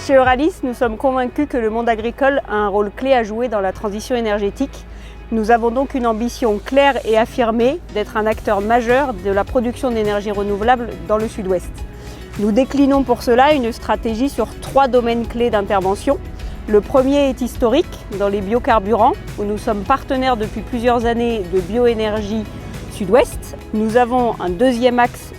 Chez Euralis, nous sommes convaincus que le monde agricole a un rôle clé à jouer dans la transition énergétique. Nous avons donc une ambition claire et affirmée d'être un acteur majeur de la production d'énergie renouvelable dans le Sud-Ouest. Nous déclinons pour cela une stratégie sur 3 domaines clés d'intervention. Le premier est historique, dans les biocarburants, où nous sommes partenaires depuis plusieurs années de Bioénergie Sud-Ouest. Nous avons un deuxième axe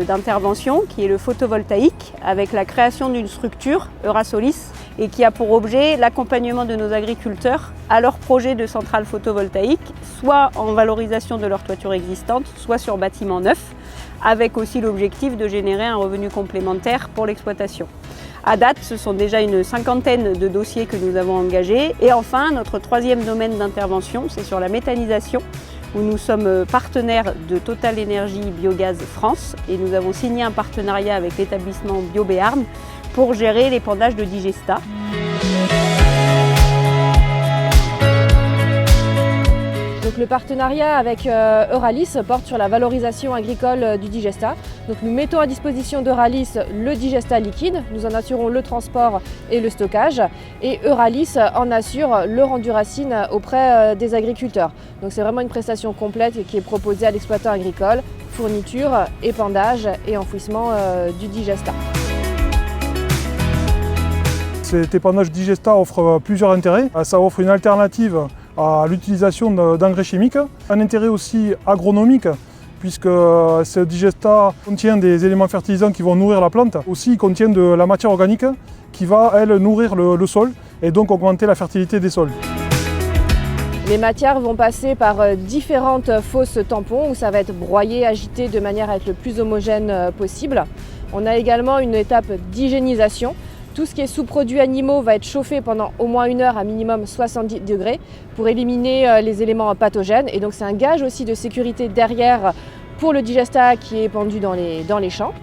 d'intervention qui est le photovoltaïque, avec la création d'une structure, Eurasolis, et qui a pour objet l'accompagnement de nos agriculteurs à leurs projets de centrales photovoltaïques, soit en valorisation de leur toiture existante, soit sur bâtiments neufs, avec aussi l'objectif de générer un revenu complémentaire pour l'exploitation. À date, ce sont déjà une 50aine de dossiers que nous avons engagés. Et enfin, notre troisième domaine d'intervention, c'est sur la méthanisation, où nous sommes partenaires de Total Énergie Biogaz France et nous avons signé un partenariat avec l'établissement BioBéarn pour gérer l'épandage de digesta. Donc le partenariat avec Euralis porte sur la valorisation agricole du digesta. Donc nous mettons à disposition d'Euralis le digesta liquide, nous en assurons le transport et le stockage et Euralis en assure le rendu racine auprès des agriculteurs. Donc c'est vraiment une prestation complète qui est proposée à l'exploitant agricole, fourniture, épandage et enfouissement du digesta. Cet épandage digesta offre plusieurs intérêts. Ça offre une alternative à l'utilisation d'engrais chimiques. Un intérêt aussi agronomique, puisque ce digesta contient des éléments fertilisants qui vont nourrir la plante. Aussi, il contient de la matière organique qui va, elle, nourrir le sol et donc augmenter la fertilité des sols. Les matières vont passer par différentes fosses tampons où ça va être broyé, agité de manière à être le plus homogène possible. On a également une étape d'hygiénisation. Tout ce qui est sous-produits animaux va être chauffé pendant au moins 1 heure à minimum 70 degrés pour éliminer les éléments pathogènes. Et donc c'est un gage aussi de sécurité derrière pour le digesta qui est pendu dans les champs.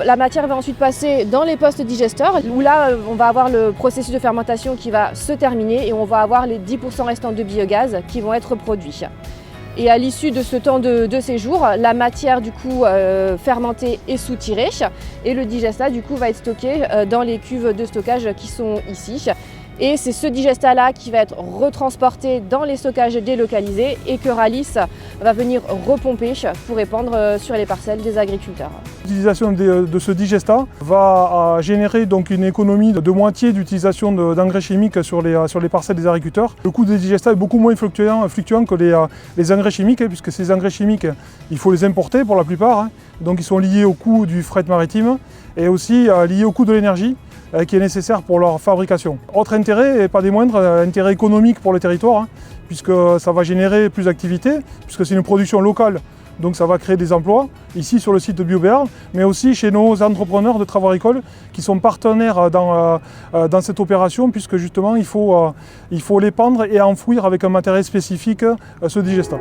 La matière va ensuite passer dans les postes digesteurs où là on va avoir le processus de fermentation qui va se terminer et on va avoir les 10% restants de biogaz qui vont être produits. Et à l'issue de ce temps de séjour, la matière du coup fermentée est soutirée et le digesta du coup va être stocké dans les cuves de stockage qui sont ici. Et c'est ce digesta-là qui va être retransporté dans les stockages délocalisés et que Euralis va venir repomper pour épandre sur les parcelles des agriculteurs. L'utilisation de ce digesta va générer donc une économie de moitié d'utilisation d'engrais chimiques sur les parcelles des agriculteurs. Le coût des digesta est beaucoup moins fluctuant que les engrais chimiques, puisque ces engrais chimiques, il faut les importer pour la plupart. Donc ils sont liés au coût du fret maritime et aussi liés au coût de l'énergie qui est nécessaire pour leur fabrication. Autre intérêt, et pas des moindres, intérêt économique pour le territoire, puisque ça va générer plus d'activités, puisque c'est une production locale, donc ça va créer des emplois, ici sur le site de BioBéarn, mais aussi chez nos entrepreneurs de travaux agricoles qui sont partenaires dans cette opération, puisque justement il faut l'épandre et enfouir avec un matériel spécifique ce digesta.